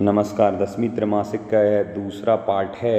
नमस्कार। 10वीं त्रैमासिक का यह दूसरा पार्ट है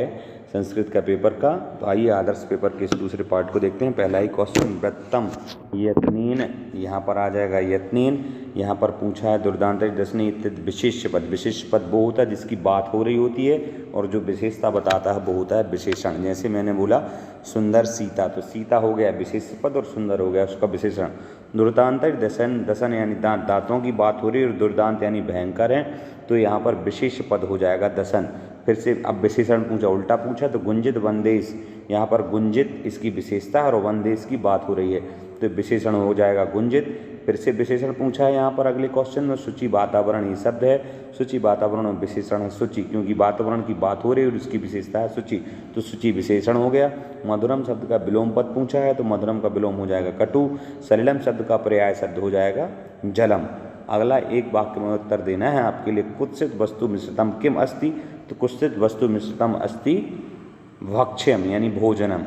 संस्कृत का पेपर का। तो आइए आदर्श पेपर के इस दूसरे पार्ट को देखते हैं। पहला ही क्वेश्चन, व्रतम यत्नेन, यहाँ पर आ जाएगा यत्नेन। यहाँ पर पूछा है दुर्दांत दसने इत्यादि विशेष्य पद। विशेष पद वो होता है जिसकी बात हो रही होती है और जो विशेषता बताता है वो होता है विशेषण। जैसे मैंने बोला सुंदर सीता, तो सीता हो गया विशेष पद और सुंदर हो गया उसका विशेषण। दुर्दांत दसन, दसन यानी दांत, दांतों की बात हो रही है और दुर्दांत यानी भयंकर है, तो यहाँ पर विशेष पद हो जाएगा दसन। फिर से अब विशेषण पूछा, उल्टा पूछा, तो गुंजित वनदेश, यहाँ पर गुंजित इसकी विशेषता है और वनदेश की बात हो रही है तो विशेषण हो जाएगा गुंजित। फिर से विशेषण पूछा है यहाँ पर अगले क्वेश्चन में, शुचि वातावरण ये शब्द है, शुचि वातावरण में विशेषण है शुचि, क्योंकि वातावरण की बात हो रही है और उसकी विशेषता है शुचि, तो शुचि विशेषण हो गया। मधुरम शब्द का विलोम पद पूछा है तो मधुरम का विलोम हो जाएगा कटु। सलिलम शब्द का पर्याय शब्द हो जाएगा जलम। अगला एक वाक्य में उत्तर देना है आपके लिए। कुत्सित वस्तु मिश्रितम किम अस्ति, तो कुत्सित वस्तु मिश्रितम अस्ति भक्ष्यम यानी भोजनम।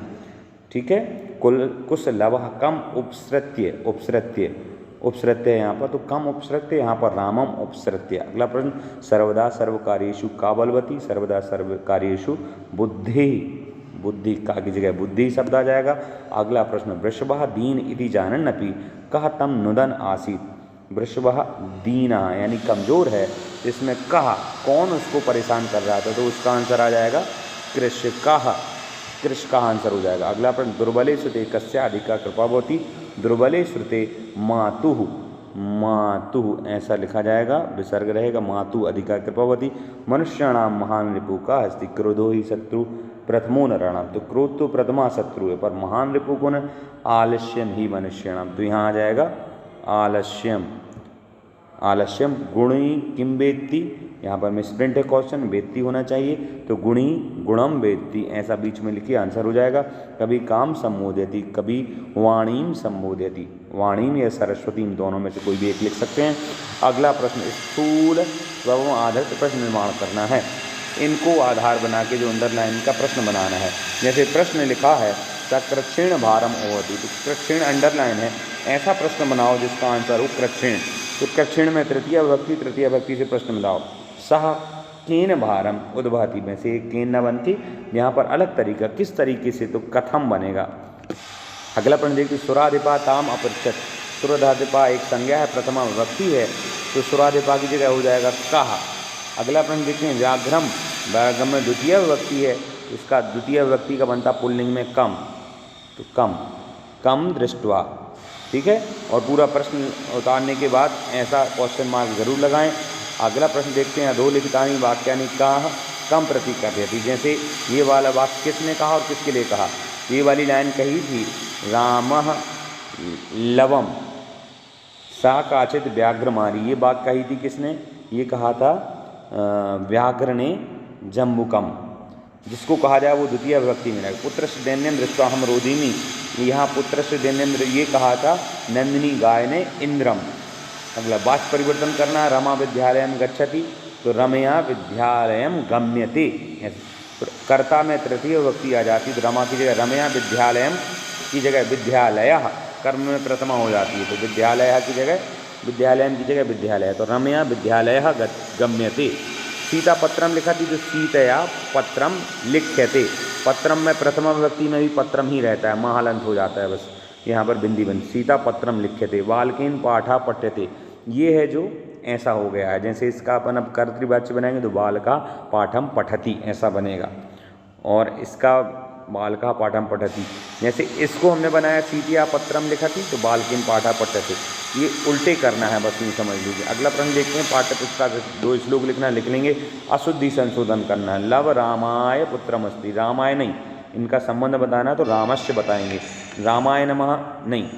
ठीक है। कुछ लवः कम उपसृत्य, उपसृत्य उपसृत्य यहाँ पर, तो कम उपसृत्य यहाँ पर रामम उपसृत्य। अगला प्रश्न, सर्वदा सर्वकार्येषु का बलवती, सर्वदा सर्वकार्येषु बुद्धि, बुद्धि का की जगह बुद्धि शब्द आ जाएगा। अगला प्रश्न, वृषभः दीन इति जानन्नपि कः तम नुदन आसीत्। वृषभः दीना यानी कमज़ोर है, इसमें कहा कौन उसको परेशान कर रहा था, तो उसका आंसर आ जाएगा कृषकः, कृष का आंसर हो जाएगा। अगला प्रश्न, दुर्बले श्रुते कस्य अधिका कृपा भवति। दुर्बले श्रुते मातुः, मातुः ऐसा लिखा जाएगा, विसर्ग रहेगा, मातुः अधिका कृपा भवति। मनुष्याणाम महान रिपु का अस्ति, क्रोधो ही शत्रु प्रथमो नराणाम, तो क्रोध तो प्रथमा शत्रु है पर महान रिपु कौन है, आलस्यम ही मनुष्याणाम, तो यहाँ आ जाएगा आलस्यम। आलस्यम गुणी किम वेत्ति, यहाँ पर मिसप्रिंट है क्वेश्चन, वेत्ति होना चाहिए, तो गुणी गुणम वेत्ति ऐसा बीच में लिखिए, आंसर हो जाएगा। कभी काम संबोधयति, कभी वाणीम संबोधयति, वाणीम या सरस्वतीम दोनों में से कोई भी एक लिख सकते हैं। अगला प्रश्न, स्थूल एवं आधारित प्रश्न निर्माण करना है। इनको आधार बना के जो अंडरलाइन का प्रश्न बनाना है। जैसे प्रश्न लिखा है सकृच्छिण भारम ओवति, तो कृच्छिण अंडरलाइन है, ऐसा प्रश्न बनाओ जिसका आंसर हो कृच्छिण। तो कृच्छिण में तृतीय विभक्ति, तृतीय विभक्ति से प्रश्न बनाओ। सह केन भारम उद्वहति में से केन न बनती, यहाँ पर अलग तरीका, किस तरीके से, तो कथम बनेगा। अगला प्रश्न देखिए, सुराधिपा ताम अपृच्छत। सुराधिपा एक संज्ञा है, प्रथमा विभक्ति है, तो सुराधिपा की जगह हो जाएगा कहा। अगला प्रश्न देखते हैं, व्याघ्रम, व्याघ्रम में द्वितीय विभक्ति है, इसका द्वितीय विभक्ति का बनता पुल्लिंग में कम, तो कम, कम दृष्टवा। ठीक है। और पूरा प्रश्न उतारने के बाद ऐसा क्वेश्चन मार्क जरूर लगाएं। अगला प्रश्न देखते हैं, अधोलिखितानि वाक्यानि कः कम प्रति कथयति। जैसे ये वाला वाक्य किसने कहा और किसके लिए कहा, ये वाली लाइन कही थी, रामः लवम सा काचित व्याघ्रमारी, ये बात कही थी किसने, ये कहा था व्याघ्र ने जम्बुकम, जिसको कहा जाए वो द्वितीय विभक्ति में रहेगा। पुत्र से दैन्यम दृष्ट्वा हम रोदिमी, यहाँ पुत्र से दैन्यम ये कहा था नंदिनी गाय ने इंद्रम। अगला वाक्य परिवर्तन करना है, रमा विद्यालयम गच्छति, तो रमया विद्यालयम गम्यते। तो कर्ता में तृतीय विभक्ति आ जाती, तो रमा की जगह रमया विद्यालयम की जगह विद्यालयः, कर्म में प्रथमा हो जाती है, तो विद्यालय की जगह विद्यालयम की जगह विद्यालय, तो रमया विद्यालयः गम्यते। सीता पत्रम लिखा थी, जो सीतया पत्रम लिख्यते, पत्रम में प्रथमा विभक्ति में भी पत्रम ही रहता है, महालंत हो जाता है बस, यहाँ पर बिंदी बंद, सीता पत्रम लिख्यते। बालकेन पाठा पठ्यते, ये है जो ऐसा हो गया है, जैसे इसका अपन अब कर्तृवाच्य बनाएंगे तो बालका पाठम पठति ऐसा बनेगा, और इसका बालका पाठम पठति, जैसे इसको हमने बनाया सीतिया पत्रम लिखा थी, तो बालकेन पाठा पठ्यते, ये उल्टे करना है बस, यूँ समझ लीजिए। अगला प्रश्न देखते हैं, पाठ्य पुस्तक 2 श्लोक लिखना, लिख लेंगे, अशुद्धि संशोधन करना है। लव रामाय पुत्रम अस्ति, रामाय नहीं, इनका संबंध बताना है तो रामस्य बताएंगे, रामाय नमः नहीं,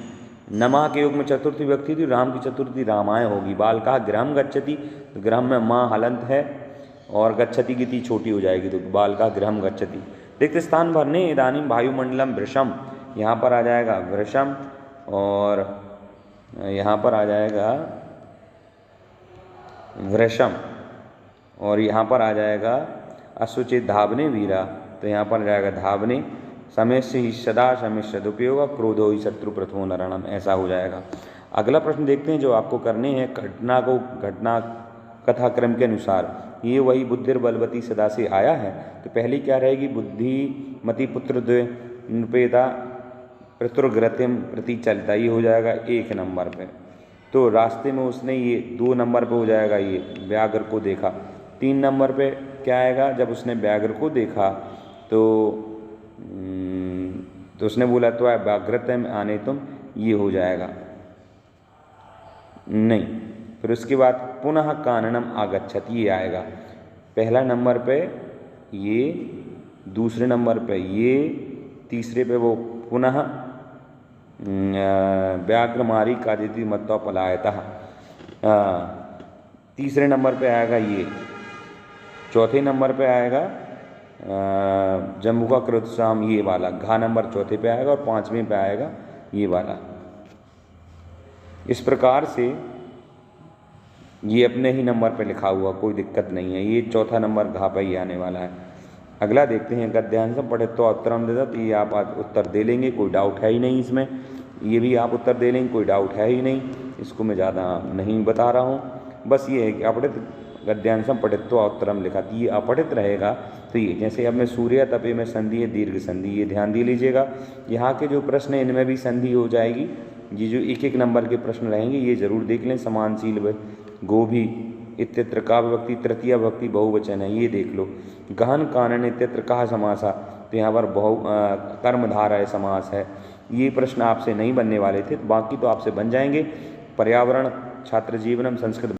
नमः के योग में चतुर्थी व्यक्ति थी, राम की चतुर्थी रामाय होगी। बालका गृहम गच्छति, तो गृहम में माँ हलंत है और गच्छति की ती छोटी हो जाएगी, तो बालका गृहम गच्छति। रिक्त स्थान भरने, इदानीम वायुमंडलम वृषम, यहाँ पर आ जाएगा वृषम, और यहाँ पर आ जाएगा वृषम, और यहाँ पर आ जाएगा असुचित धावने वीरा, तो यहाँ पर आ जाएगा धावने। समय से ही सदा समय सदुपयोग, क्रोधो ही शत्रु प्रथमो नरणम ऐसा हो जाएगा। अगला प्रश्न देखते हैं जो आपको करने हैं, घटना को, घटना कथाक्रम के अनुसार। ये वही बुद्धिर्बलवती सदा से आया है, तो पहली क्या रहेगी, बुद्धिमती पुत्र नृपेता पितृग्रतिम प्रति चलता, ये हो जाएगा 1 नंबर पे। तो रास्ते में उसने ये 2 नंबर पे हो जाएगा, ये व्याघ्र को देखा। 3 नंबर पे क्या आएगा, जब उसने व्याघ्र को देखा तो उसने बोला तो व्याघ्रतम आने तुम, ये हो जाएगा नहीं। फिर उसके बाद पुनः काननम आगच्छत, ये आएगा पहला नंबर पे, ये दूसरे नंबर पे ये, तीसरे पे वो पुनः व्याघ्रमारी कादिति मत्वा पलायतः, तीसरे नंबर पे आएगा ये, चौथे नंबर पे आएगा जम्बुका कृतसाम, ये वाला घा नंबर चौथे पे आएगा, और 5वें पे आएगा ये वाला। इस प्रकार से ये अपने ही नंबर पे लिखा हुआ, कोई दिक्कत नहीं है। ये चौथा नंबर घा पे ही आने वाला है। अगला देखते हैं, गद्यांश पढ़ित तो उत्तरम देता, तो ये आप आज उत्तर दे लेंगे, कोई डाउट है ही नहीं इसमें। ये भी आप उत्तर दे लेंगे, कोई डाउट है ही नहीं, इसको मैं ज़्यादा नहीं बता रहा हूँ। बस ये है कि अपठित गद्यांशम पठित्वा उत्तरम लिखा, तो ये अपठित रहेगा। तो ये जैसे अब मैं सूर्य तपे में संधि है, दीर्घ संधि, ये ध्यान दे लीजिएगा। यहाँ के जो प्रश्न हैं इनमें भी संधि हो जाएगी। ये जो 1-1 नंबर के प्रश्न रहेंगे ये जरूर देख लें। समानशील गोभी इत्यत्र का विभक्ति तृतीय विभक्ति बहुवचन है, ये देख लो। गहन कानन इत्यत्र कहा समासा, तो यहाँ पर कर्मधारय समास है। ये प्रश्न आपसे नहीं बनने वाले थे, बाकी तो आपसे बन जाएंगे। पर्यावरण, छात्र जीवनम, संस्कृत